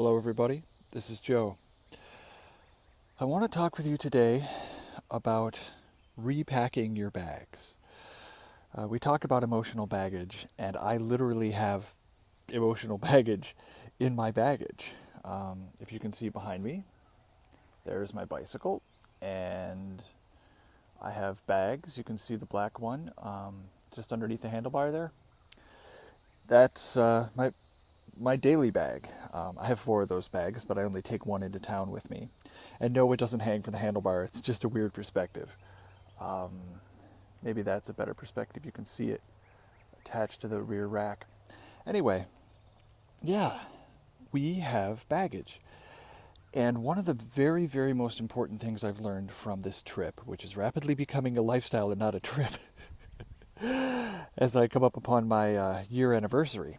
Hello, everybody. This is Joe. I want to talk with you today about repacking your bags. We talk about emotional baggage, and I literally have emotional baggage in my baggage. If you can see behind me, there's my bicycle, and I have bags. You can see the black one just underneath the handlebar there. That's my daily bag. I have 4 of those bags, but I only take one into town with me. And no, it doesn't hang from the handlebar. It's just a weird perspective. Um, Maybe that's a better perspective. You can see it attached to the rear rack. Anyway, yeah, we have baggage. And one of the very, very most important things I've learned from this trip, which is rapidly becoming a lifestyle and not a trip, as I come up upon my year anniversary.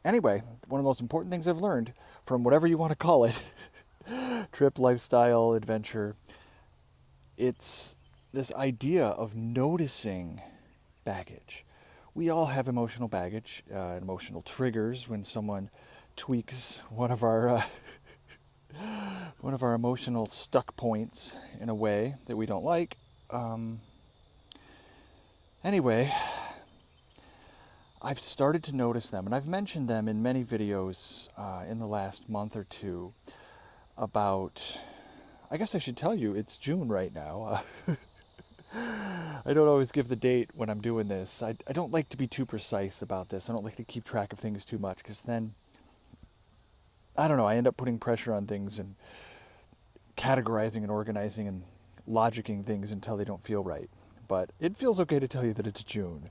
Anyway, one of the most important things I've learned from whatever you want to call it, trip, lifestyle, adventure, it's this idea of noticing baggage. We all have emotional baggage, emotional triggers when someone tweaks one of our emotional stuck points in a way that we don't like. Anyway, I've started to notice them, and I've mentioned them in many videos in the last month or two about, I guess I should tell you, it's June right now. I don't always give the date when I'm doing this. I don't like to be too precise about this. I don't like to keep track of things too much, because then, I don't know, I end up putting pressure on things and categorizing and organizing and logicking things until they don't feel right. But it feels okay to tell you that it's June.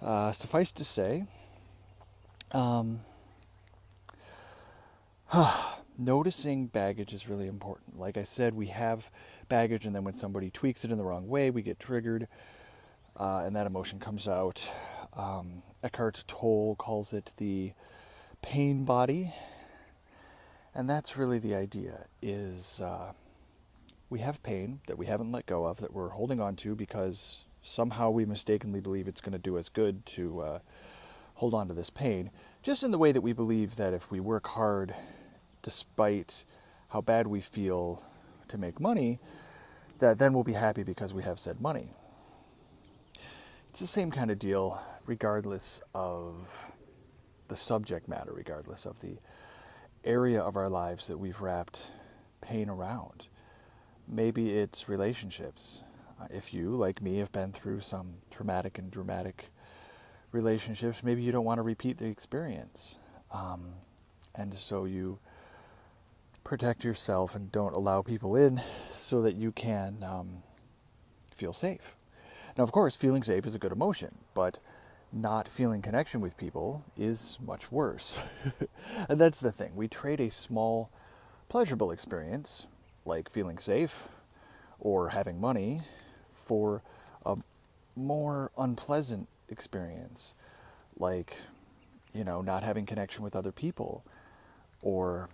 Suffice to say, noticing baggage is really important. Like I said, we have baggage, and then when somebody tweaks it in the wrong way, we get triggered, and that emotion comes out. Eckhart Tolle calls it the pain body, and that's really the idea, is we have pain that we haven't let go of, that we're holding on to because somehow we mistakenly believe it's going to do us good to hold on to this pain, just in the way that we believe that if we work hard, despite how bad we feel to make money, that then we'll be happy because we have said money. It's the same kind of deal regardless of the subject matter, regardless of the area of our lives that we've wrapped pain around. Maybe it's relationships. If you, like me, have been through some traumatic and dramatic relationships, maybe you don't want to repeat the experience. And so you protect yourself and don't allow people in so that you can feel safe. Now, of course, feeling safe is a good emotion, but not feeling connection with people is much worse. And that's the thing. We trade a small, pleasurable experience, like feeling safe or having money, for a more unpleasant experience, like, not having connection with other people, or,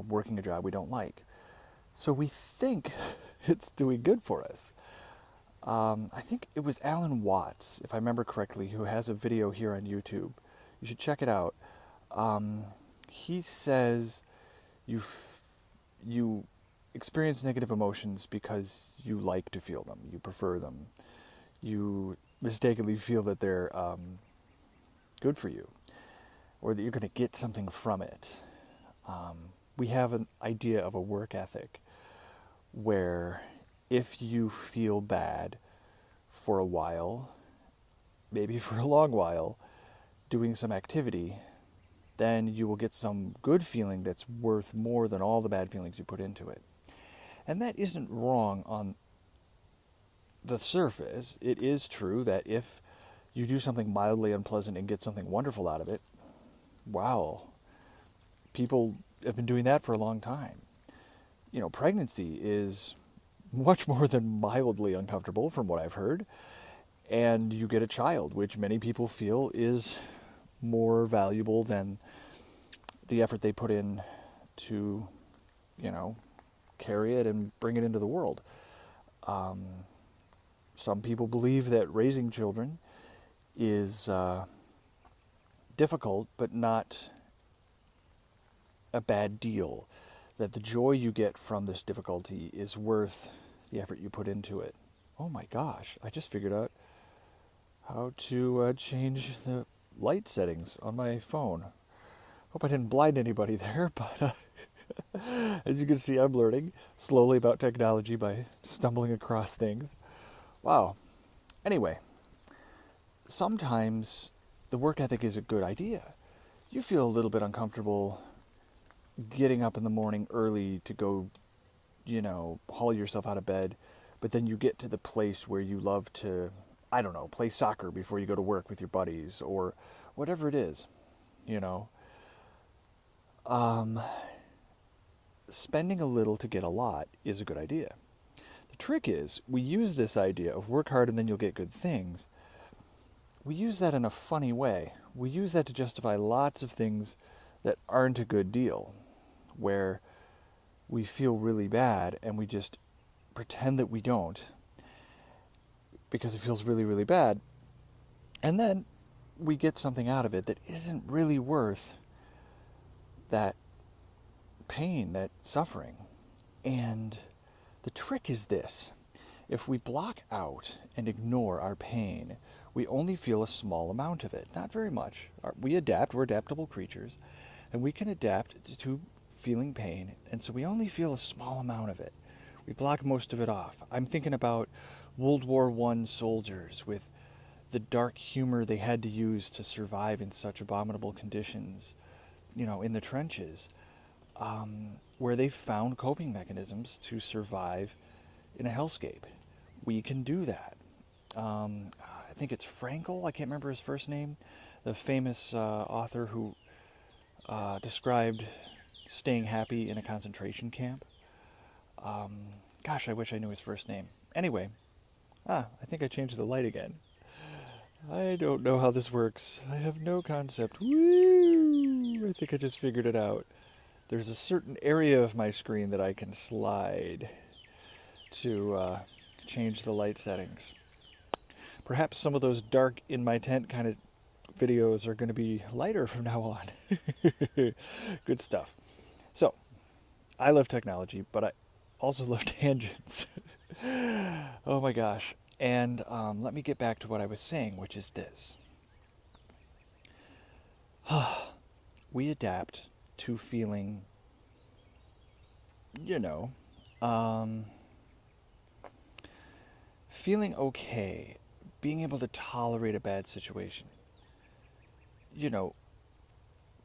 working a job we don't like. So we think it's doing good for us. I think it was Alan Watts, if I remember correctly, who has a video here on YouTube. You should check it out. He says you experience negative emotions because you like to feel them, you prefer them, you mistakenly feel that they're good for you, or that you're going to get something from it. We have an idea of a work ethic where if you feel bad for a while, maybe for a long while, doing some activity, then you will get some good feeling that's worth more than all the bad feelings you put into it. And that isn't wrong on the surface. It is true that if you do something mildly unpleasant and get something wonderful out of it, wow, people have been doing that for a long time. Pregnancy is much more than mildly uncomfortable from what I've heard, and you get a child, which many people feel is more valuable than the effort they put in to, carry it and bring it into the world. Some people believe that raising children is difficult, but not a bad deal, that the joy you get from this difficulty is worth the effort you put into it. Oh my gosh, I just figured out how to change the light settings on my phone. Hope I didn't blind anybody there, but as you can see, I'm learning slowly about technology by stumbling across things. Wow. Anyway, sometimes the work ethic is a good idea. You feel a little bit uncomfortable getting up in the morning early to go, haul yourself out of bed, but then you get to the place where you love to, I don't know, play soccer before you go to work with your buddies or whatever it is, you know. Spending a little to get a lot is a good idea. The trick is, we use this idea of work hard and then you'll get good things. We use that in a funny way. We use that to justify lots of things that aren't a good deal, where we feel really bad and we just pretend that we don't because it feels really, really bad. And then we get something out of it that isn't really worth that pain, that suffering. And the trick is this. If we block out and ignore our pain, we only feel a small amount of it, not very much. We adapt, we're adaptable creatures, and we can adapt to feeling pain, and so we only feel a small amount of it. We block most of it off. I'm thinking about World War I soldiers with the dark humor they had to use to survive in such abominable conditions, in the trenches, where they found coping mechanisms to survive in a hellscape. We can do that. I think it's Frankel, I can't remember his first name, the famous author who described staying happy in a concentration camp. Gosh, I wish I knew his first name. Anyway, I think I changed the light again. I don't know how this works. I have no concept. Woo! I think I just figured it out. There's a certain area of my screen that I can slide to change the light settings. Perhaps some of those dark in my tent kind of videos are going to be lighter from now on. Good stuff. So, I love technology, but I also love tangents. Oh my gosh. And let me get back to what I was saying, which is this. We adapt to feeling, feeling okay, being able to tolerate a bad situation.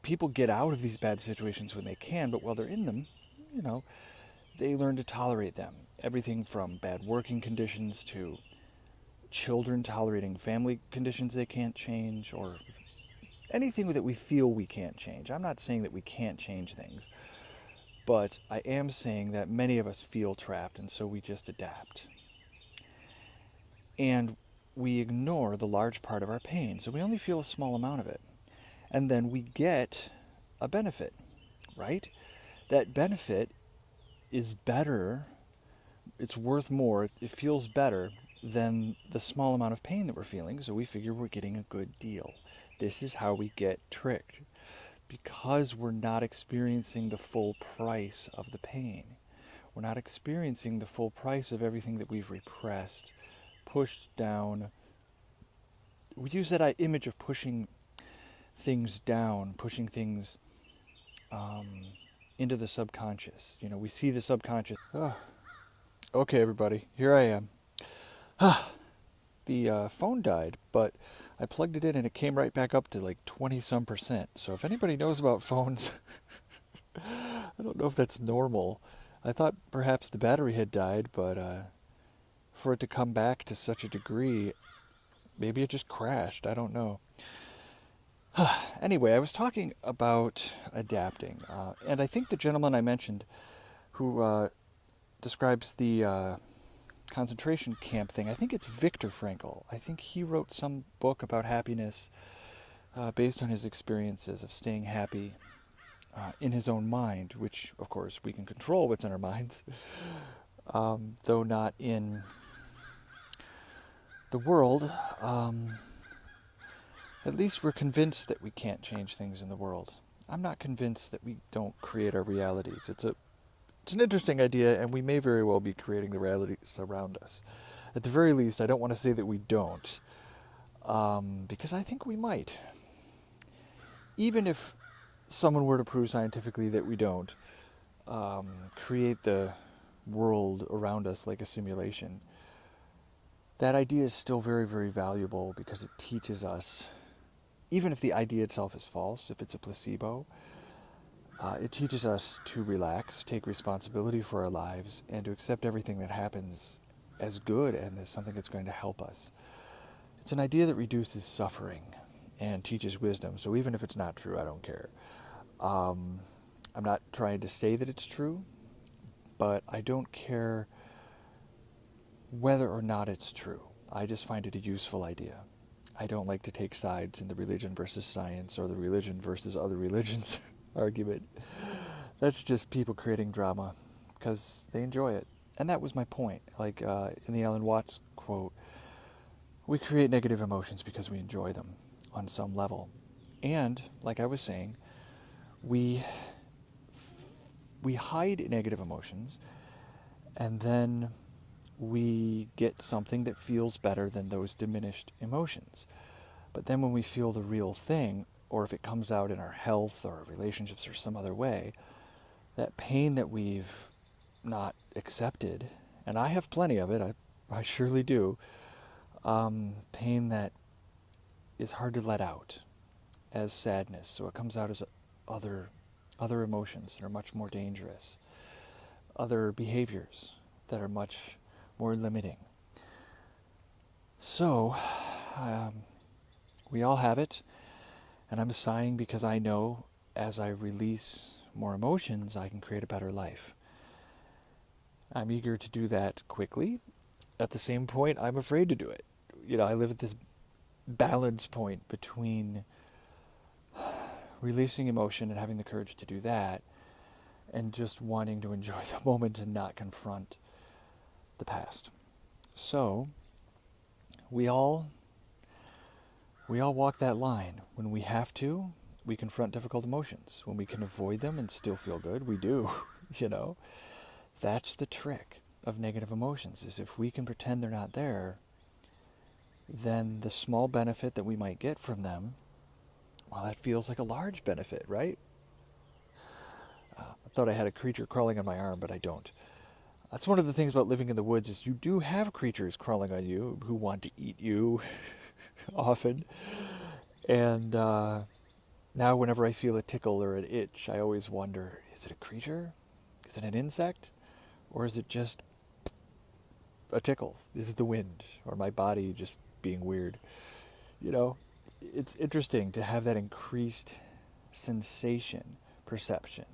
People get out of these bad situations when they can, but while they're in them, they learn to tolerate them. Everything from bad working conditions to children tolerating family conditions they can't change, or anything that we feel we can't change. I'm not saying that we can't change things, but I am saying that many of us feel trapped, and so we just adapt. And we ignore the large part of our pain, so we only feel a small amount of it. And then we get a benefit, right? That benefit is better, it's worth more, it feels better than the small amount of pain that we're feeling, so we figure we're getting a good deal. This is how we get tricked, because we're not experiencing the full price of the pain. We're not experiencing the full price of everything that we've repressed, pushed down. We use that image of pushing things down, pushing things into the subconscious. We see the subconscious. Okay, everybody, here I am. The phone died, but I plugged it in and it came right back up to like 20-some%. So if anybody knows about phones, I don't know if that's normal. I thought perhaps the battery had died, but for it to come back to such a degree, maybe it just crashed. I don't know. Anyway, I was talking about adapting, and I think the gentleman I mentioned who describes the concentration camp thing, I think it's Viktor Frankl. I think he wrote some book about happiness based on his experiences of staying happy in his own mind, which, of course, we can control what's in our minds, though not in the world. At least we're convinced that we can't change things in the world. I'm not convinced that we don't create our realities. It's an interesting idea, and we may very well be creating the realities around us. At the very least, I don't want to say that we don't, because I think we might. Even if someone were to prove scientifically that we don't create the world around us like a simulation, that idea is still very, very valuable because it teaches us, even if the idea itself is false, if it's a placebo, it teaches us to relax, take responsibility for our lives, and to accept everything that happens as good and as something that's going to help us. It's an idea that reduces suffering and teaches wisdom, so even if it's not true, I don't care. I'm not trying to say that it's true, but I don't care whether or not it's true. I just find it a useful idea. I don't like to take sides in the religion versus science or the religion versus other religions argument. That's just people creating drama because they enjoy it. And that was my point. Like in the Alan Watts quote, we create negative emotions because we enjoy them on some level. And, like I was saying, we hide negative emotions, and then we get something that feels better than those diminished emotions. But then when we feel the real thing, or if it comes out in our health or relationships or some other way, that pain that we've not accepted, and I have plenty of it, I surely do, pain that is hard to let out as sadness, so it comes out as other emotions that are much more dangerous, other behaviors that are much more limiting. So, we all have it, and I'm sighing because I know as I release more emotions, I can create a better life. I'm eager to do that quickly. At the same point, I'm afraid to do it. I live at this balance point between releasing emotion and having the courage to do that, and just wanting to enjoy the moment and not confront the past. So, we all walk that line. When we have to, we confront difficult emotions. When we can avoid them and still feel good, we do, That's the trick of negative emotions, is if we can pretend they're not there, then the small benefit that we might get from them, well, that feels like a large benefit, right? I thought I had a creature crawling on my arm, but I don't. That's one of the things about living in the woods, is you do have creatures crawling on you who want to eat you often. And now whenever I feel a tickle or an itch, I always wonder, is it a creature? Is it an insect? Or is it just a tickle? Is it the wind? Or my body just being weird? It's interesting to have that increased sensation perception,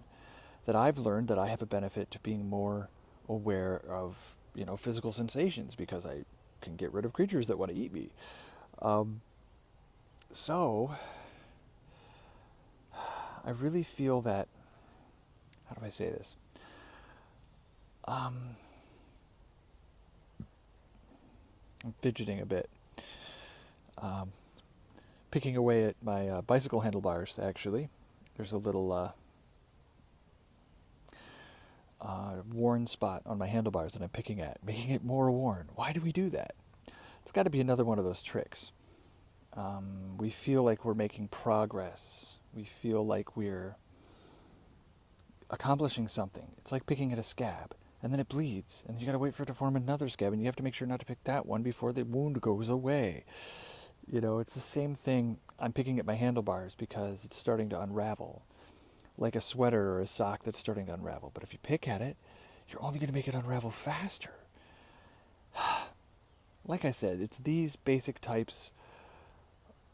that I've learned that I have a benefit to being more aware of, physical sensations, because I can get rid of creatures that want to eat me. So, I really feel that, how do I say this? I'm fidgeting a bit. Picking away at my bicycle handlebars, actually. There's a little worn spot on my handlebars that I'm picking at, making it more worn. Why do we do that? It's got to be another one of those tricks. We feel like we're making progress. We feel like we're accomplishing something. It's like picking at a scab, and then it bleeds, and you got to wait for it to form another scab, and you have to make sure not to pick that one before the wound goes away. It's the same thing. I'm picking at my handlebars because it's starting to unravel, like a sweater or a sock that's starting to unravel. But if you pick at it, you're only going to make it unravel faster. Like I said, it's these basic types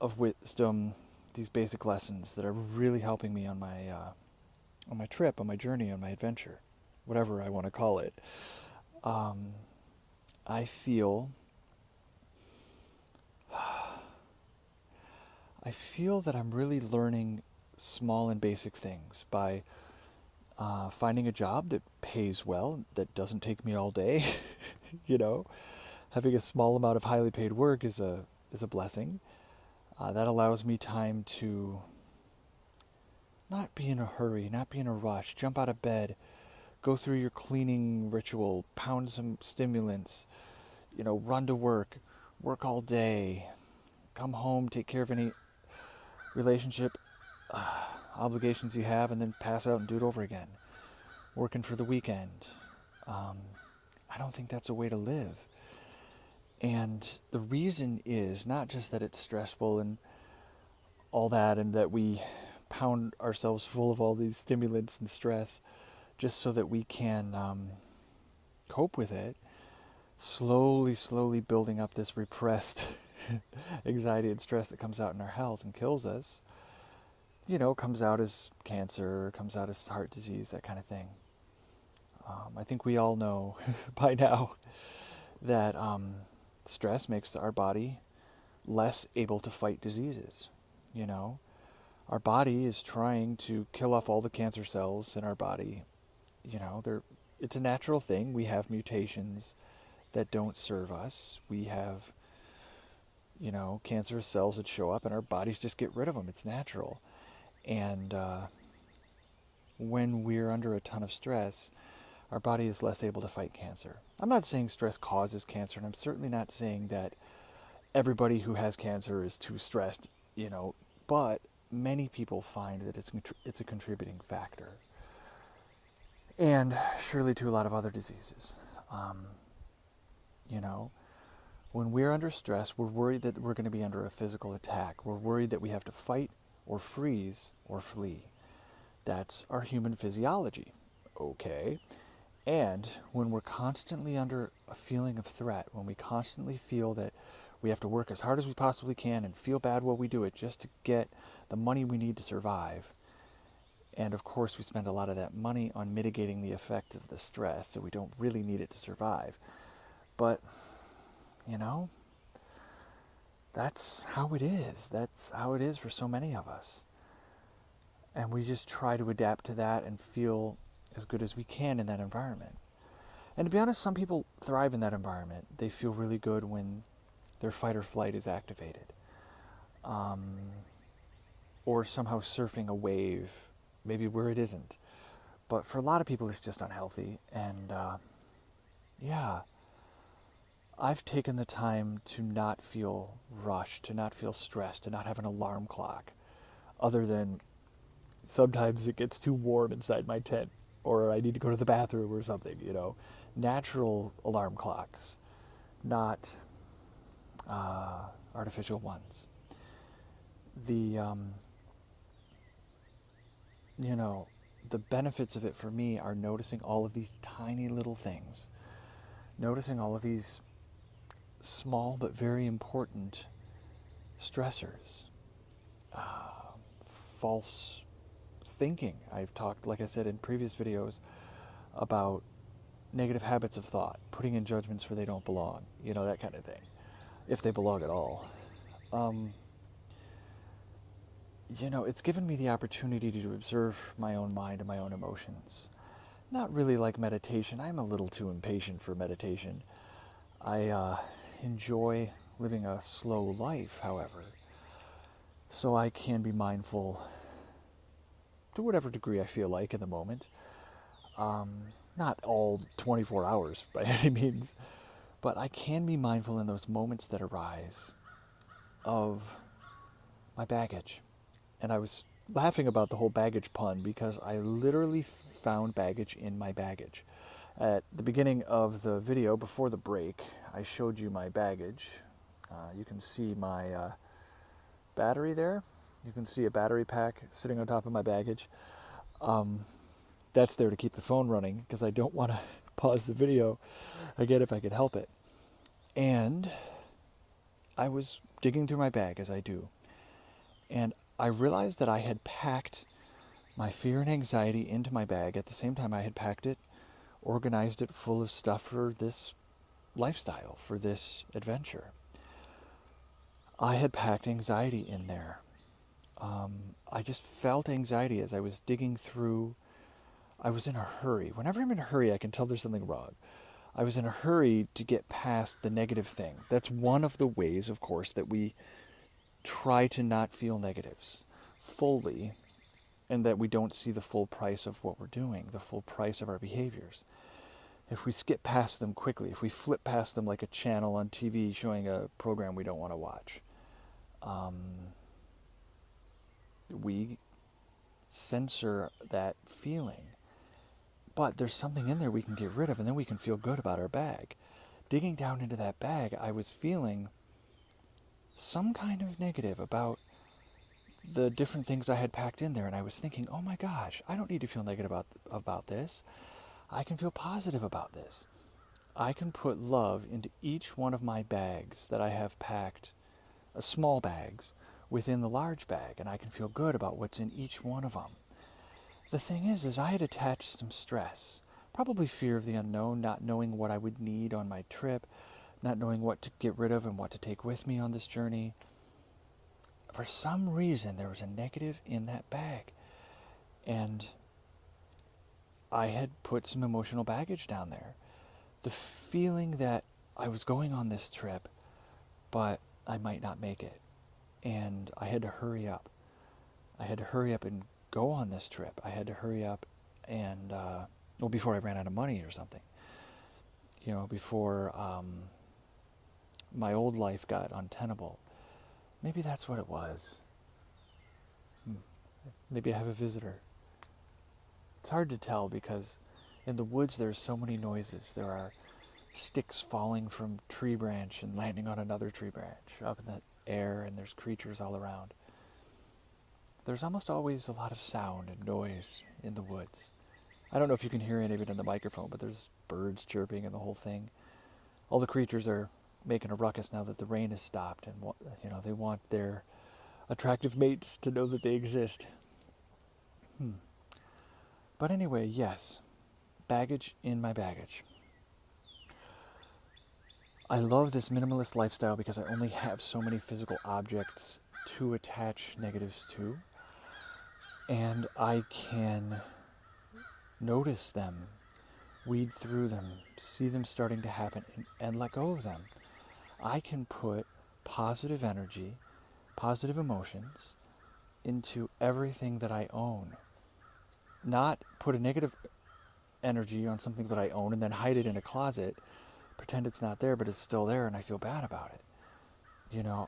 of wisdom, these basic lessons that are really helping me on my trip, on my journey, on my adventure, whatever I want to call it. I feel that I'm really learning small and basic things by finding a job that pays well, that doesn't take me all day. Having a small amount of highly paid work is a blessing. That allows me time to Not be in a hurry, not be in a rush. Jump out of bed, go through your cleaning ritual, pound some stimulants, run to work, work all day, come home, take care of any relationship obligations you have, and then pass out and do it over again. Working for the weekend. I don't think that's a way to live. And the reason is not just that it's stressful and all that, and that we pound ourselves full of all these stimulants and stress just so that we can cope with it, slowly building up this repressed anxiety and stress that comes out in our health and kills us. Comes out as cancer, comes out as heart disease, that kind of thing. I think we all know by now that stress makes our body less able to fight diseases. Our body is trying to kill off all the cancer cells in our body. It's a natural thing. We have mutations that don't serve us. We have, cancerous cells that show up, and our bodies just get rid of them. It's natural. And when we're under a ton of stress, our body is less able to fight cancer. I'm not saying stress causes cancer, and I'm certainly not saying that everybody who has cancer is too stressed, but many people find that it's a contributing factor. And surely to a lot of other diseases. When we're under stress, we're worried that we're going to be under a physical attack. We're worried that we have to fight or freeze or flee. That's our human physiology. Okay. And when we're constantly under a feeling of threat, when we constantly feel that we have to work as hard as we possibly can and feel bad while we do it just to get the money we need to survive, and of course we spend a lot of that money on mitigating the effects of the stress, so we don't really need it to survive. But, that's how it is. That's how it is for so many of us. And we just try to adapt to that and feel as good as we can in that environment. And to be honest, some people thrive in that environment. They feel really good when their fight or flight is activated. Or somehow surfing a wave, maybe where it isn't. But for a lot of people, it's just unhealthy. And I've taken the time to not feel rushed, to not feel stressed, to not have an alarm clock, other than sometimes it gets too warm inside my tent, or I need to go to the bathroom or something, Natural alarm clocks, not artificial ones. The benefits of it for me are noticing all of these tiny little things, noticing all of these small but very important stressors, false thinking. I've talked, like I said in previous videos, about negative habits of thought, putting in judgments where they don't belong, that kind of thing, if they belong at all. It's given me the opportunity to observe my own mind and my own emotions. Not really like meditation. I'm a little too impatient for meditation. I enjoy living a slow life, however, so I can be mindful to whatever degree I feel like in the moment. Not all 24 hours by any means, but I can be mindful in those moments that arise of my baggage. And I was laughing about the whole baggage pun because I literally found baggage in my baggage. At the beginning of the video, before the break, I showed you my baggage. You can see my battery there. You can see a battery pack sitting on top of my baggage. That's there to keep the phone running because I don't want to pause the video again if I could help it. And I was digging through my bag, as I do, and I realized that I had packed my fear and anxiety into my bag at the same time I had packed it, organized it full of stuff for this lifestyle, for this adventure. I had packed anxiety in there. I just felt anxiety as I was digging through. I was in a hurry. Whenever I'm in a hurry, I can tell there's something wrong. I was in a hurry to get past the negative thing. That's one of the ways, of course, that we try to not feel negatives fully and that we don't see the full price of what we're doing, the full price of our behaviors. If we skip past them quickly, if we flip past them like a channel on TV showing a program we don't want to watch, we censor that feeling. But there's something in there we can get rid of, and then we can feel good about our bag. Digging down into that bag, I was feeling some kind of negative about the different things I had packed in there, and I was thinking, oh my gosh, I don't need to feel negative about this. I can feel positive about this. I can put love into each one of my bags that I have packed, small bags, within the large bag, and I can feel good about what's in each one of them. The thing is I had attached some stress, probably fear of the unknown, not knowing what I would need on my trip, not knowing what to get rid of and what to take with me on this journey. For some reason, there was a negative in that bag, and I had put some emotional baggage down there. The feeling that I was going on this trip, but I might not make it, and I had to hurry up. I had to hurry up and go on this trip. I had to hurry up and, before I ran out of money or something. Before my old life got untenable. Maybe that's what it was. Maybe I have a visitor. It's hard to tell because in the woods there's so many noises. There are sticks falling from tree branch and landing on another tree branch up in the air, and there's creatures all around. There's almost always a lot of sound and noise in the woods. I don't know if you can hear any of it in the microphone, but there's birds chirping and the whole thing. All the creatures are making a ruckus now that the rain has stopped, and they want their attractive mates to know that they exist. But anyway, yes, baggage in my baggage. I love this minimalist lifestyle because I only have so many physical objects to attach negatives to, and I can notice them, weed through them, see them starting to happen, and let go of them. I can put positive energy, positive emotions into everything that I own. Not put a negative energy on something that I own and then hide it in a closet, pretend it's not there, but it's still there, and I feel bad about it.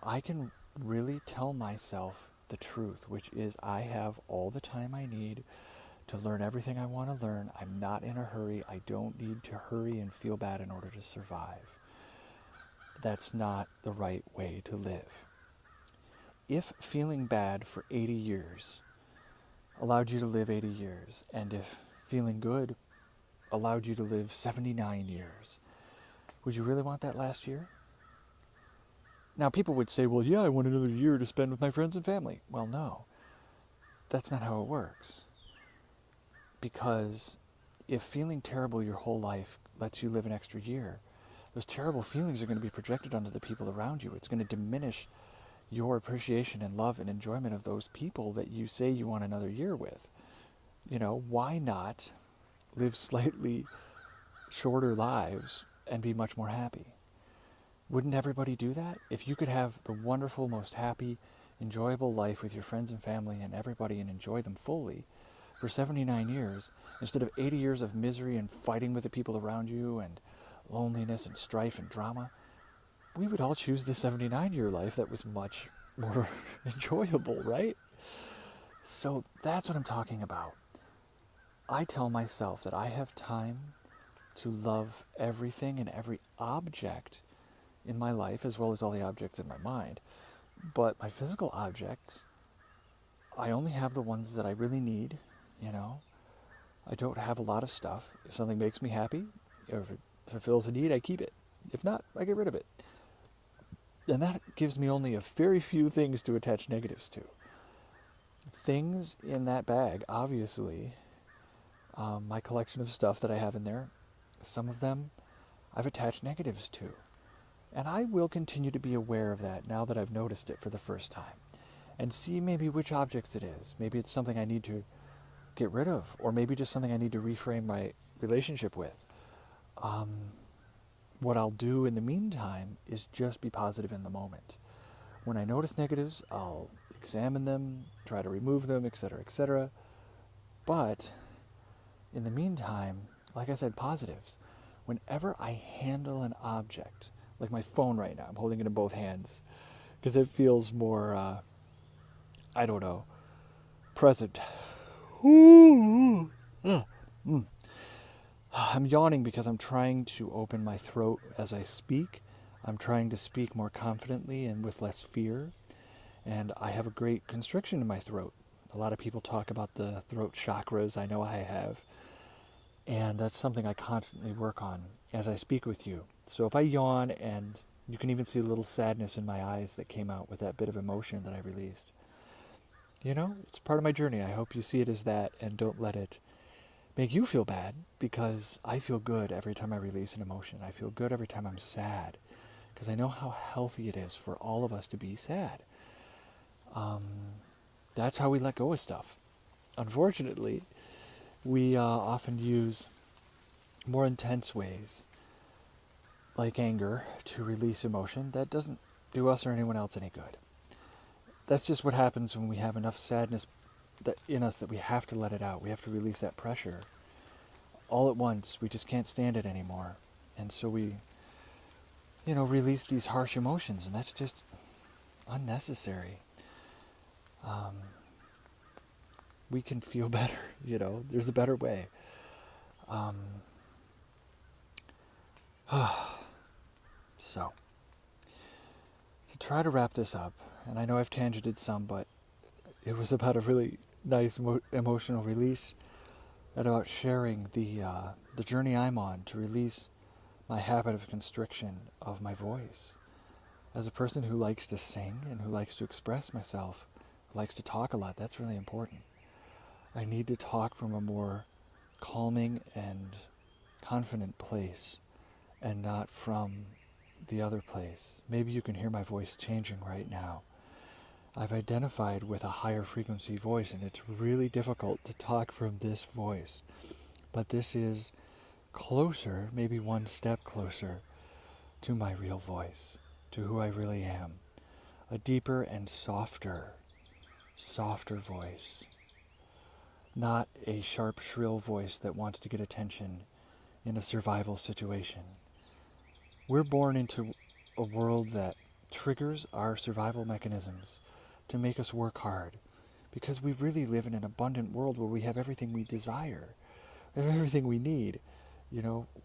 I can really tell myself the truth, which is I have all the time I need to learn everything I want to learn. I'm not in a hurry. I don't need to hurry and feel bad in order to survive. That's not the right way to live. If feeling bad for 80 years allowed you to live 80 years, and if feeling good allowed you to live 79 years, would you really want that last year? Now, people would say, well, yeah, I want another year to spend with my friends and family. Well, no. That's not how it works. Because if feeling terrible your whole life lets you live an extra year, those terrible feelings are going to be projected onto the people around you. It's going to diminish your appreciation and love and enjoyment of those people that you say you want another year with. Why not live slightly shorter lives and be much more happy? Wouldn't everybody do that? If you could have the wonderful, most happy, enjoyable life with your friends and family and everybody and enjoy them fully for 79 years, instead of 80 years of misery and fighting with the people around you and loneliness and strife and drama, we would all choose the 79-year life that was much more enjoyable, right? So that's what I'm talking about. I tell myself that I have time to love everything and every object in my life, as well as all the objects in my mind. But my physical objects, I only have the ones that I really need, I don't have a lot of stuff. If something makes me happy, or if it fulfills a need, I keep it. If not, I get rid of it. And that gives me only a very few things to attach negatives to. Things in that bag, obviously, my collection of stuff that I have in there, some of them I've attached negatives to. And I will continue to be aware of that now that I've noticed it for the first time. And see maybe which objects it is. Maybe it's something I need to get rid of, or maybe just something I need to reframe my relationship with. What I'll do in the meantime is just be positive in the moment. When I notice negatives, I'll examine them, try to remove them, etc., etc. But in the meantime, like I said, positives. Whenever I handle an object, like my phone right now, I'm holding it in both hands because it feels more, I don't know, present. Ooh. I'm yawning because I'm trying to open my throat as I speak. I'm trying to speak more confidently and with less fear. And I have a great constriction in my throat. A lot of people talk about the throat chakras. I know I have. And that's something I constantly work on as I speak with you. So if I yawn, and you can even see a little sadness in my eyes that came out with that bit of emotion that I released. You know, it's part of my journey. I hope you see it as that and don't let it make you feel bad, because I feel good every time I release an emotion. I feel good every time I'm sad, because I know how healthy it is for all of us to be sad. That's how we let go of stuff. Unfortunately, we often use more intense ways, like anger, to release emotion. That doesn't do us or anyone else any good. That's just what happens when we have enough sadness that in us that we have to let it out. We have to release that pressure all at once. We just can't stand it anymore. And so we, release these harsh emotions, and that's just unnecessary. We can feel better, there's a better way. So, to try to wrap this up, and I know I've tangented some, but it was about a really nice emotional release, and about sharing the journey I'm on to release my habit of constriction of my voice. As a person who likes to sing and who likes to express myself, who likes to talk a lot, that's really important. I need to talk from a more calming and confident place, and not from the other place. Maybe you can hear my voice changing right now. I've identified with a higher frequency voice, and it's really difficult to talk from this voice. But this is closer, maybe one step closer, to my real voice, to who I really am. A deeper and softer voice. Not a sharp, shrill voice that wants to get attention in a survival situation. We're born into a world that triggers our survival mechanisms to make us work hard, because we really live in an abundant world where we have everything we desire. We have everything we need.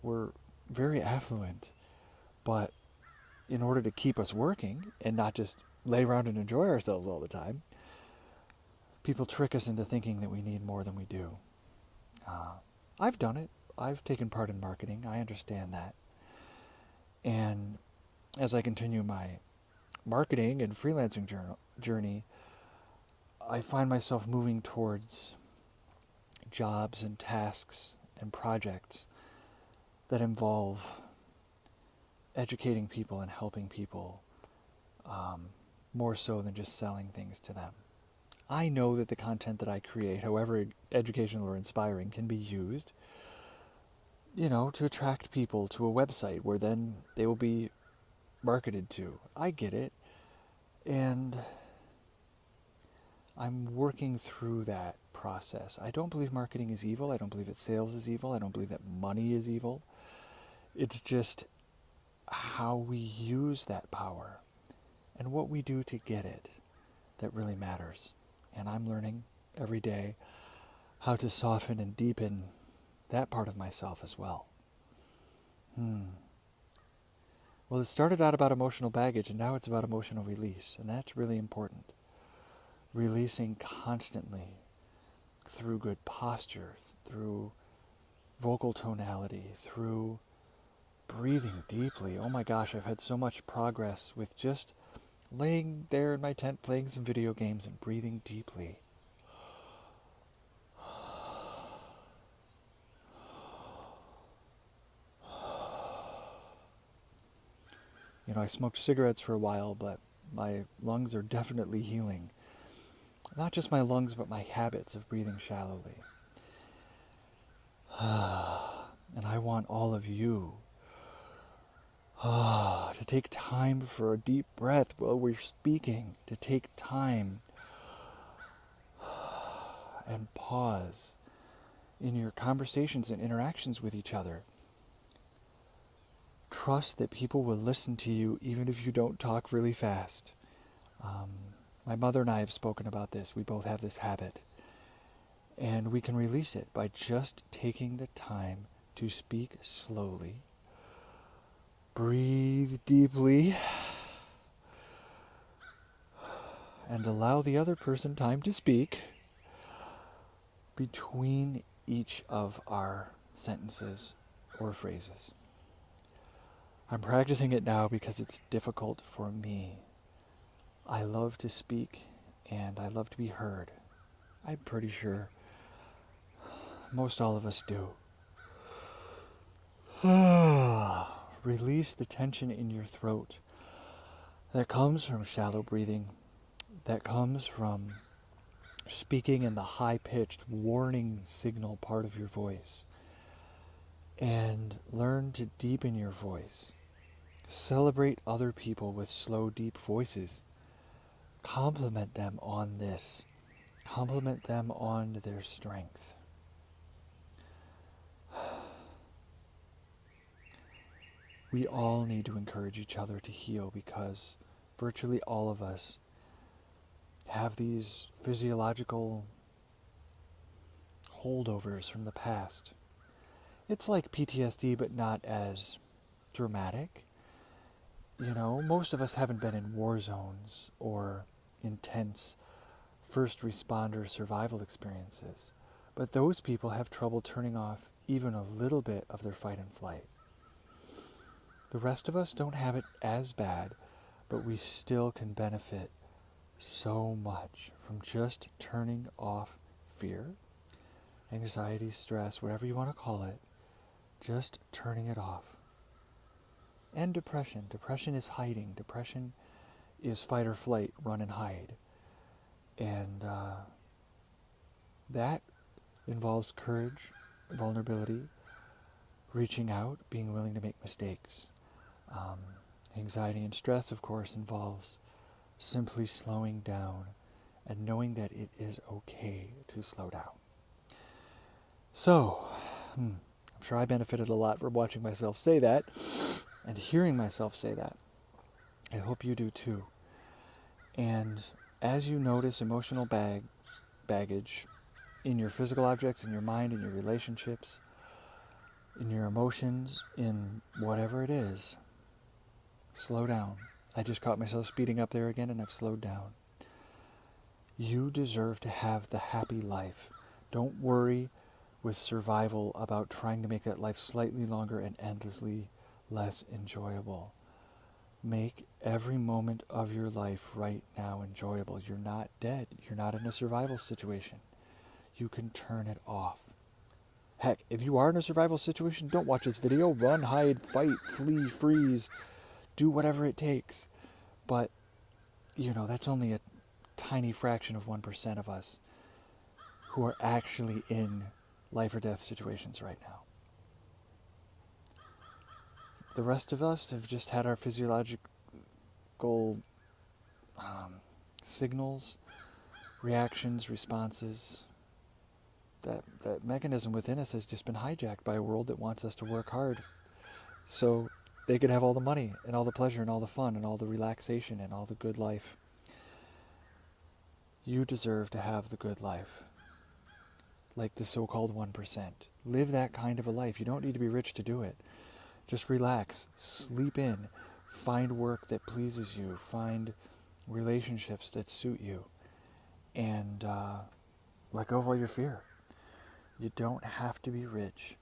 We're very affluent, but in order to keep us working and not just lay around and enjoy ourselves all the time, people trick us into thinking that we need more than we do. I've done it. I've taken part in marketing. I understand that. And as I continue my marketing and freelancing journey, I find myself moving towards jobs and tasks and projects that involve educating people and helping people, more so than just selling things to them. I know that the content that I create, however educational or inspiring, can be used, to attract people to a website where then they will be marketed to. I get it. And I'm working through that process. I don't believe marketing is evil. I don't believe that sales is evil. I don't believe that money is evil. It's just how we use that power and what we do to get it that really matters. And I'm learning every day how to soften and deepen that part of myself as well. Well, it started out about emotional baggage, and now it's about emotional release, and that's really important. Releasing constantly through good posture, through vocal tonality, through breathing deeply. Oh my gosh, I've had so much progress with just laying there in my tent playing some video games and breathing deeply. I smoked cigarettes for a while, but my lungs are definitely healing. Not just my lungs, but my habits of breathing shallowly. And I want all of you to take time for a deep breath while we're speaking, to take time and pause in your conversations and interactions with each other. Trust that people will listen to you even if you don't talk really fast. My mother and I have spoken about this. We both have this habit. And we can release it by just taking the time to speak slowly. Breathe deeply. And allow the other person time to speak between each of our sentences or phrases. I'm practicing it now because it's difficult for me. I love to speak and I love to be heard. I'm pretty sure most all of us do. Release the tension in your throat. That comes from shallow breathing. That comes from speaking in the high-pitched warning signal part of your voice. And learn to deepen your voice. Celebrate other people with slow, deep voices. Compliment them on this. Compliment them on their strength. We all need to encourage each other to heal because virtually all of us have these physiological holdovers from the past. It's like PTSD, but not as dramatic. You know, most of us haven't been in war zones or intense first responder survival experiences, but those people have trouble turning off even a little bit of their fight and flight. The rest of us don't have it as bad, but we still can benefit so much from just turning off fear, anxiety, stress, whatever you want to call it, just turning it off. And depression. Depression is hiding. Depression is fight or flight, run and hide. And that involves courage, vulnerability, reaching out, being willing to make mistakes. Anxiety and stress, of course, involves simply slowing down and knowing that it is okay to slow down. So, I'm sure I benefited a lot from watching myself say that and hearing myself say that. I hope you do too. And as you notice emotional baggage in your physical objects, in your mind, in your relationships, in your emotions, in whatever it is, slow down. I just caught myself speeding up there again and I've slowed down. You deserve to have the happy life. Don't worry with survival about trying to make that life slightly longer and endlessly less enjoyable. Make every moment of your life right now enjoyable. You're not dead. You're not in a survival situation. You can turn it off. Heck, if you are in a survival situation, don't watch this video. Run, hide, fight, flee, freeze. Do whatever it takes. But, you know, that's only a tiny fraction of 1% of us who are actually in life or death situations right now. The rest of us have just had our physiological signals, reactions, responses. That mechanism within us has just been hijacked by a world that wants us to work hard so they can have all the money and all the pleasure and all the fun and all the relaxation and all the good life. You deserve to have the good life, like the so-called 1%. Live that kind of a life. You don't need to be rich to do it. Just relax, sleep in, find work that pleases you, find relationships that suit you, and let go of all your fear. You don't have to be rich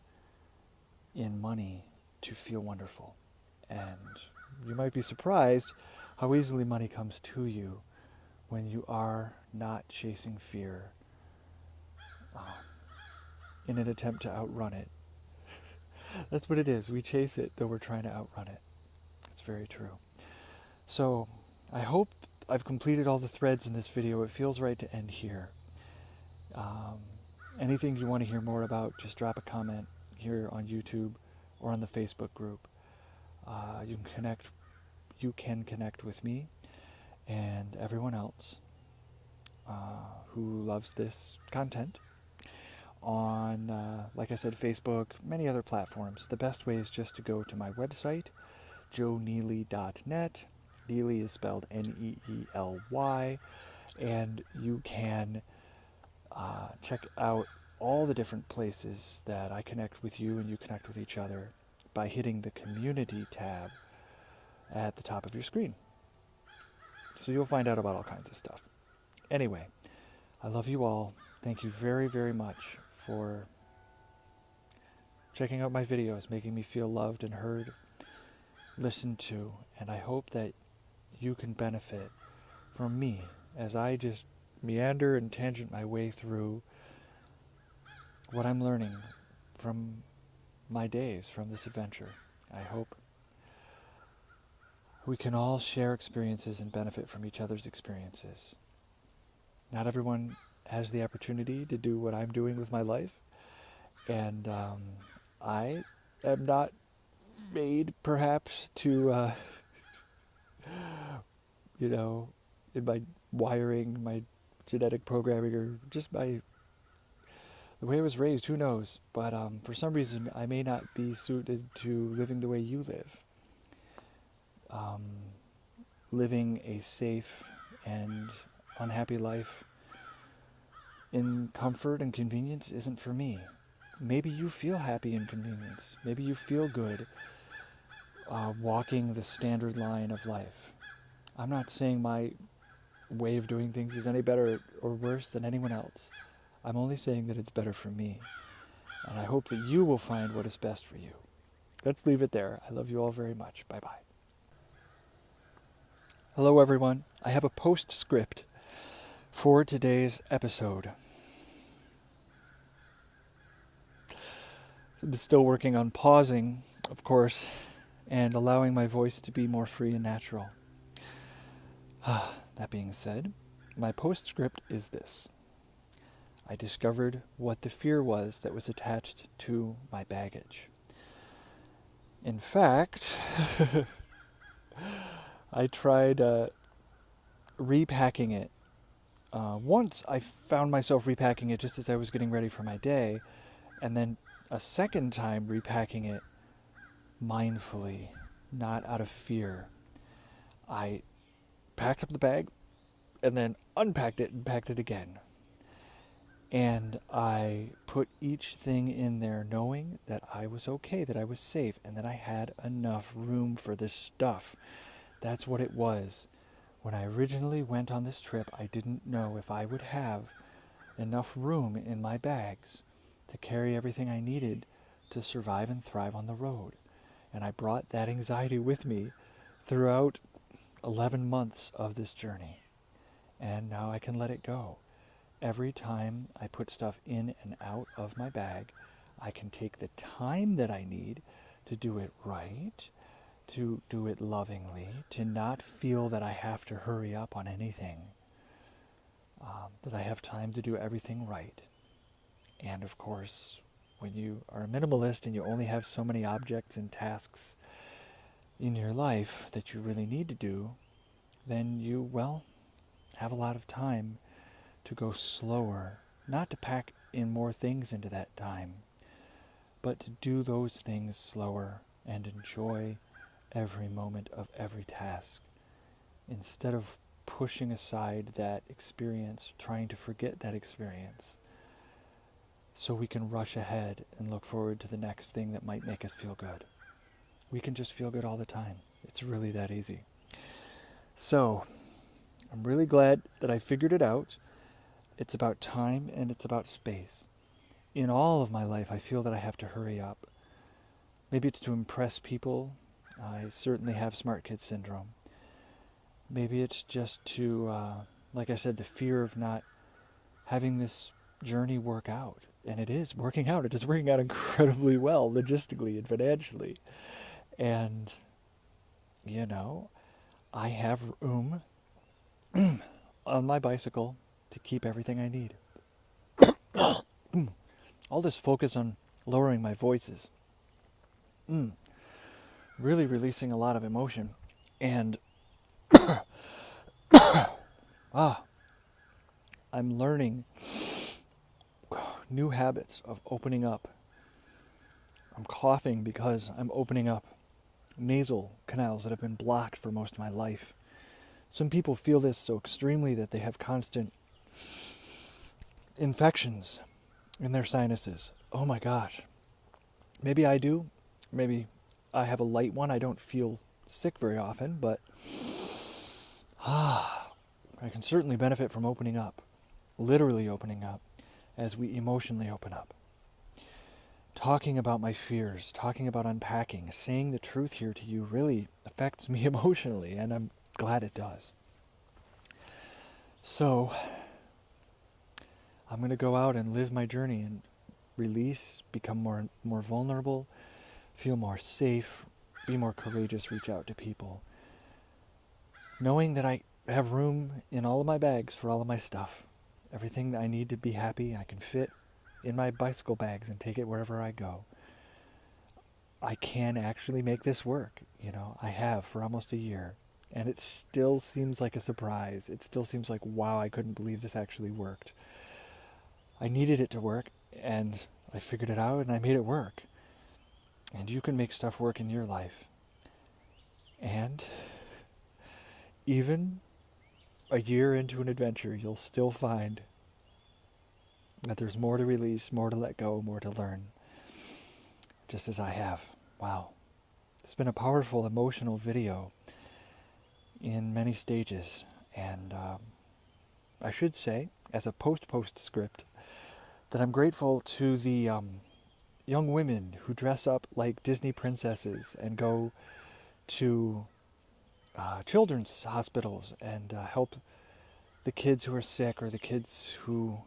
in money to feel wonderful. And you might be surprised how easily money comes to you when you are not chasing fear in an attempt to outrun it. That's what it is. We chase it, though we're trying to outrun it. It's very true. So, I hope I've completed all the threads in this video. It feels right to end here. Anything you want to hear more about, just drop a comment here on YouTube or on the Facebook group. You can connect with me and everyone else who loves this content on like I said, Facebook, many other platforms. The best way is just to go to my website, joeneely.net. Neely is spelled Neely, and you can check out all the different places that I connect with you and you connect with each other by hitting the community tab at the top of your screen. So you'll find out about all kinds of stuff. Anyway, I love you all. Thank you very, very much for checking out my videos, making me feel loved and heard, listened to, and I hope that you can benefit from me as I just meander and tangent my way through what I'm learning from my days, from this adventure. I hope we can all share experiences and benefit from each other's experiences. Not everyone has the opportunity to do what I'm doing with my life, and I am not made, perhaps, to, in my wiring, my genetic programming, or just the way I was raised, who knows? But for some reason, I may not be suited to living the way you live. Living a safe and unhappy life in comfort and convenience isn't for me. Maybe you feel happy in convenience. Maybe you feel good walking the standard line of life. I'm not saying my way of doing things is any better or worse than anyone else. I'm only saying that it's better for me. And I hope that you will find what is best for you. Let's leave it there. I love you all very much. Bye-bye. Hello, everyone. I have a postscript for today's episode. I'm still working on pausing, of course, and allowing my voice to be more free and natural. That being said, my postscript is this. I discovered what the fear was that was attached to my baggage. In fact, I tried repacking it. Once I found myself repacking it just as I was getting ready for my day, and then a second time repacking it mindfully, not out of fear. I packed up the bag and then unpacked it and packed it again. And I put each thing in there knowing that I was okay, that I was safe, and that I had enough room for this stuff. That's what it was. When I originally went on this trip, I didn't know if I would have enough room in my bags to carry everything I needed to survive and thrive on the road. And I brought that anxiety with me throughout 11 months of this journey. And now I can let it go. Every time I put stuff in and out of my bag, I can take the time that I need to do it right, to do it lovingly, to not feel that I have to hurry up on anything, that I have time to do everything right. And of course, when you are a minimalist and you only have so many objects and tasks in your life that you really need to do, then you, have a lot of time to go slower, not to pack in more things into that time, but to do those things slower and enjoy every moment of every task, instead of pushing aside that experience, trying to forget that experience, so we can rush ahead and look forward to the next thing that might make us feel good. We can just feel good all the time. It's really that easy. So, I'm really glad that I figured it out. It's about time and it's about space. In all of my life, I feel that I have to hurry up. Maybe it's to impress people. I certainly have smart kid syndrome. Maybe it's just to, like I said, the fear of not having this journey work out. And it is working out. It is working out incredibly well, logistically and financially. And, I have room on my bicycle to keep everything I need. All this focus on lowering my voices. Really releasing a lot of emotion. And I'm learning new habits of opening up I'm coughing because I'm opening up nasal canals that have been blocked for most of my life. Some people feel this so extremely that they have constant infections in their sinuses. Oh my gosh. Maybe I do. Maybe I have a light one. I don't feel sick very often, but I can certainly benefit from opening up, literally opening up, as we emotionally open up. Talking about my fears, talking about unpacking, saying the truth here to you really affects me emotionally, and I'm glad it does. So, I'm going to go out and live my journey and release, become more vulnerable, feel more safe, be more courageous, reach out to people. Knowing that I have room in all of my bags for all of my stuff. Everything I need to be happy, I can fit in my bicycle bags and take it wherever I go. I can actually make this work. I have for almost a year. And it still seems like a surprise. It still seems like, wow, I couldn't believe this actually worked. I needed it to work, and I figured it out, and I made it work. And you can make stuff work in your life. And even a year into an adventure, you'll still find that there's more to release, more to let go, more to learn. Just as I have. Wow. It's been a powerful, emotional video in many stages. And I should say, as a post-script, that I'm grateful to the young women who dress up like Disney princesses and go to children's hospitals and help the kids who are sick, or the kids who,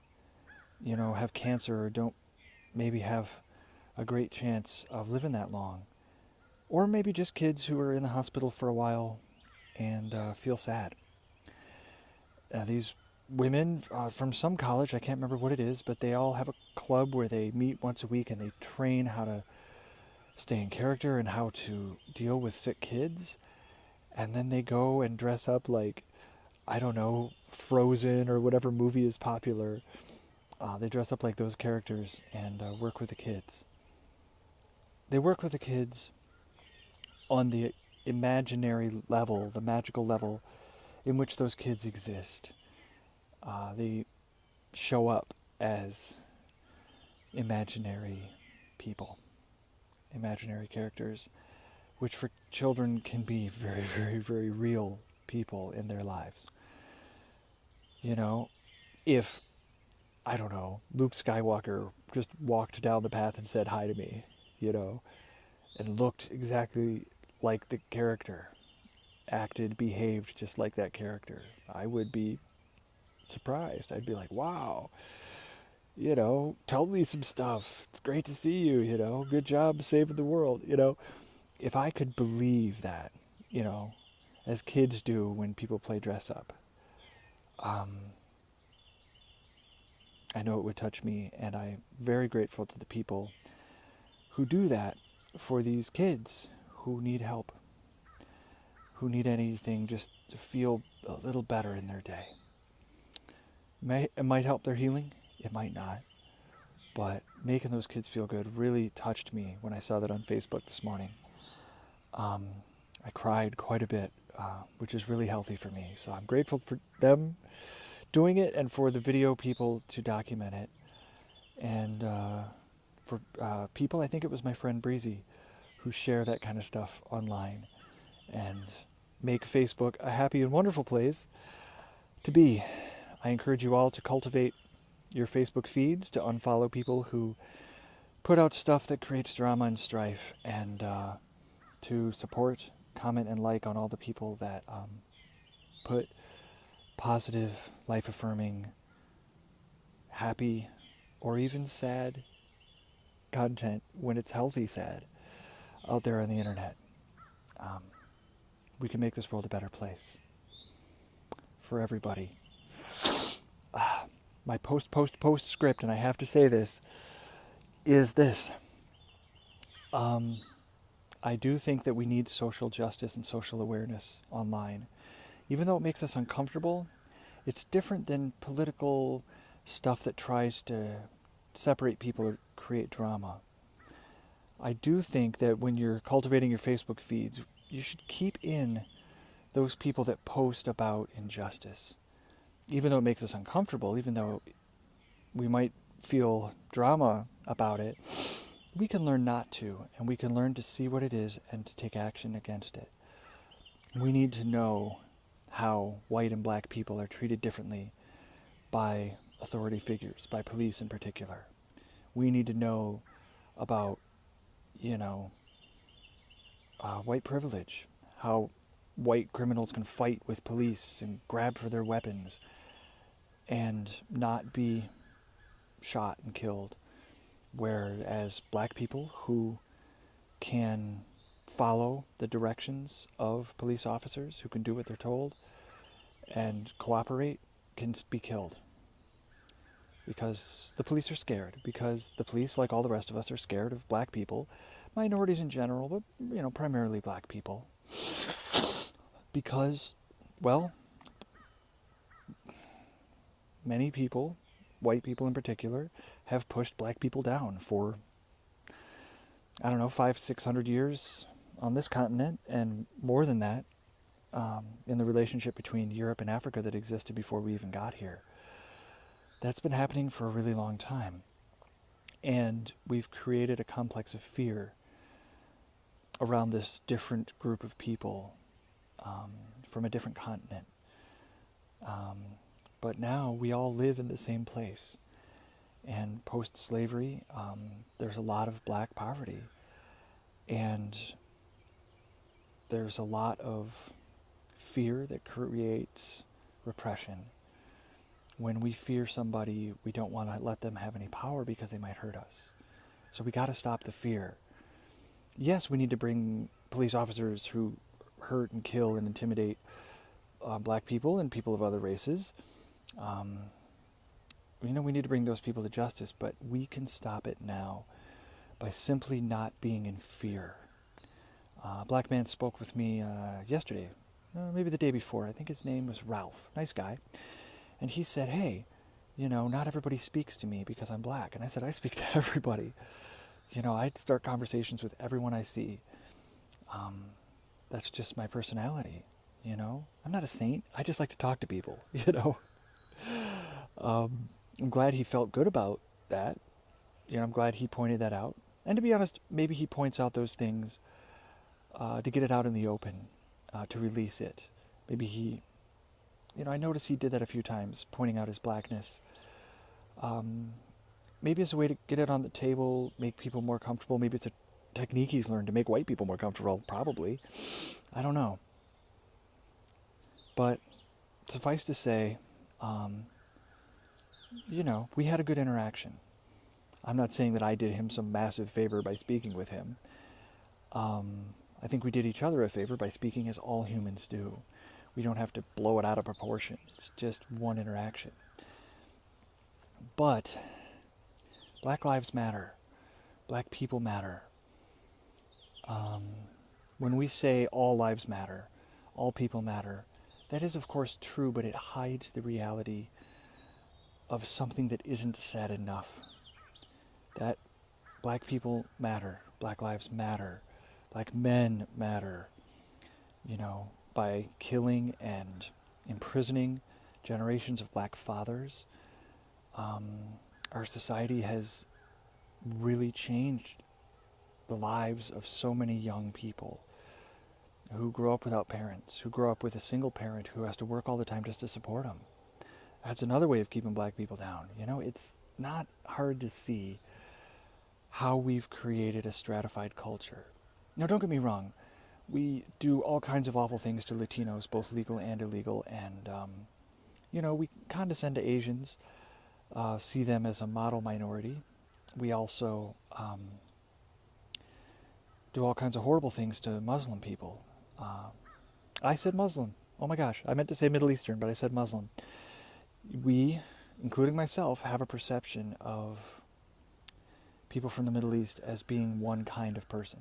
have cancer or don't maybe have a great chance of living that long. Or maybe just kids who are in the hospital for a while and feel sad. These women from some college, I can't remember what it is, but they all have a club where they meet once a week and they train how to stay in character and how to deal with sick kids. And then they go and dress up like, I don't know, Frozen or whatever movie is popular. They dress up like those characters and work with the kids. They work with the kids on the imaginary level, the magical level in which those kids exist. They show up as imaginary people, imaginary characters, which for children can be very, very, very real people in their lives. If, I don't know, Luke Skywalker just walked down the path and said hi to me, and looked exactly like the character, acted, behaved just like that character, I would be surprised. I'd be like, wow, tell me some stuff. It's great to see you, good job saving the world, If I could believe that, as kids do when people play dress up, I know it would touch me, and I'm very grateful to the people who do that for these kids who need help, who need anything just to feel a little better in their day. It might help their healing, it might not, but making those kids feel good really touched me when I saw that on Facebook this morning. I cried quite a bit, which is really healthy for me, so I'm grateful for them doing it and for the video people to document it. And for people, I think it was my friend Breezy, who share that kind of stuff online and make Facebook a happy and wonderful place to be. I encourage you all to cultivate your Facebook feeds, to unfollow people who put out stuff that creates drama and strife, and to support, comment, and like on all the people that put positive, life-affirming, happy, or even sad content, when it's healthy sad, out there on the internet. We can make this world a better place for everybody. My post script, and I have to say this, is this. I do think that we need social justice and social awareness online. Even though it makes us uncomfortable, it's different than political stuff that tries to separate people or create drama. I do think that when you're cultivating your Facebook feeds, you should keep in those people that post about injustice. Even though it makes us uncomfortable, even though we might feel drama about it, we can learn not to, and we can learn to see what it is and to take action against it. We need to know how white and black people are treated differently by authority figures, by police in particular. We need to know about, white privilege, how white criminals can fight with police and grab for their weapons and not be shot and killed, whereas black people who can follow the directions of police officers, who can do what they're told and cooperate, can be killed. Because the police are scared. Because the police, like all the rest of us, are scared of black people, minorities in general, but primarily black people. Because, well, many people, white people in particular, have pushed black people down for, 500-600 years on this continent, and more than that, in the relationship between Europe and Africa that existed before we even got here. That's been happening for a really long time. And we've created a complex of fear around this different group of people from a different continent. But now we all live in the same place. And post-slavery, there's a lot of black poverty. And there's a lot of fear that creates repression. When we fear somebody, we don't want to let them have any power because they might hurt us. So we got to stop the fear. Yes, we need to bring police officers who hurt and kill and intimidate black people and people of other races. We need to bring those people to justice, but we can stop it now by simply not being in fear. A black man spoke with me yesterday, maybe the day before. I think his name was Ralph. Nice guy. And he said, hey, not everybody speaks to me because I'm black. And I said, I speak to everybody. I start conversations with everyone I see. That's just my personality, I'm not a saint. I just like to talk to people, I'm glad he felt good about that. I'm glad he pointed that out. And to be honest, maybe he points out those things to get it out in the open, to release it. Maybe he, I noticed he did that a few times, pointing out his blackness. Maybe it's a way to get it on the table, make people more comfortable. Maybe it's a technique he's learned to make white people more comfortable, probably. I don't know. But suffice to say, we had a good interaction. I'm not saying that I did him some massive favor by speaking with him. I think we did each other a favor by speaking as all humans do. We don't have to blow it out of proportion. It's just one interaction. But Black lives matter. Black people matter. When we say all lives matter, all people matter, that is of course true, but it hides the reality of something that isn't said enough. That black people matter, black lives matter, black men matter. By killing and imprisoning generations of black fathers, our society has really changed the lives of so many young people who grow up without parents, who grow up with a single parent who has to work all the time just to support them. That's another way of keeping black people down. It's not hard to see how we've created a stratified culture. Now, don't get me wrong. We do all kinds of awful things to Latinos, both legal and illegal, and, we condescend to Asians, see them as a model minority. We also do all kinds of horrible things to Muslim people. I said Muslim. Oh my gosh, I meant to say Middle Eastern, but I said Muslim. We, including myself, have a perception of people from the Middle East as being one kind of person.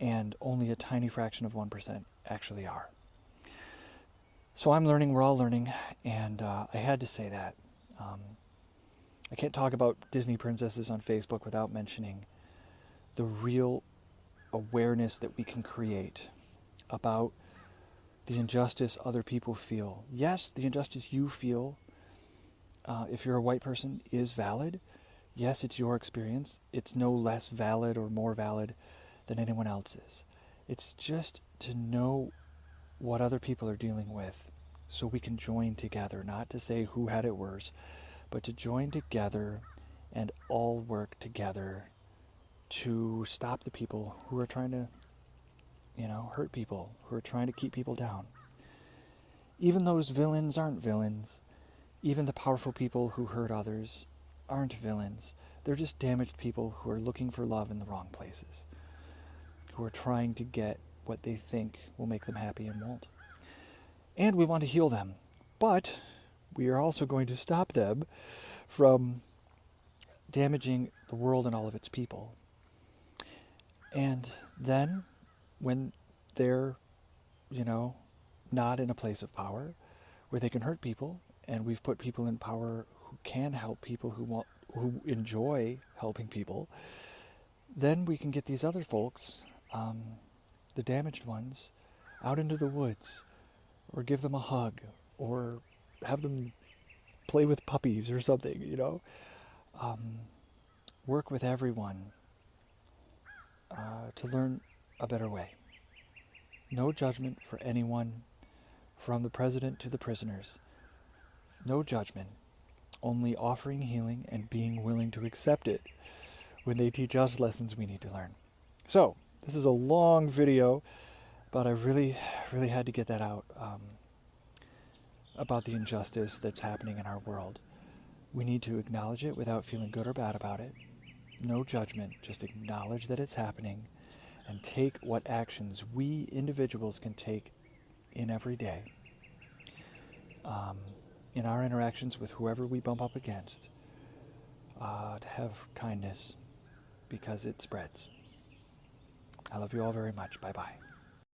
And only a tiny fraction of 1% actually are. So I'm learning, we're all learning, and I had to say that. I can't talk about Disney princesses on Facebook without mentioning the real awareness that we can create about the injustice other people feel. Yes, the injustice you feel, if you're a white person, is valid. Yes, it's your experience. It's no less valid or more valid than anyone else's. It's just to know what other people are dealing with so we can join together, not to say who had it worse, but to join together and all work together to stop the people who are trying to, hurt people, who are trying to keep people down. Even those villains aren't villains. Even the powerful people who hurt others aren't villains. They're just damaged people who are looking for love in the wrong places, who are trying to get what they think will make them happy and won't. And we want to heal them. But we are also going to stop them from damaging the world and all of its people. And then, when they're, not in a place of power where they can hurt people, and we've put people in power who can help people, who enjoy helping people, then we can get these other folks, the damaged ones, out into the woods, or give them a hug, or have them play with puppies or something, work with everyone to learn a better way. No judgment for anyone, from the president to the prisoners. No judgment, only offering healing and being willing to accept it when they teach us lessons we need to learn. So, this is a long video, but I really, really had to get that out about the injustice that's happening in our world. We need to acknowledge it without feeling good or bad about it. No judgment, just acknowledge that it's happening and take what actions we individuals can take in every day, in our interactions with whoever we bump up against, to have kindness, because it spreads. I love you all very much. Bye-bye.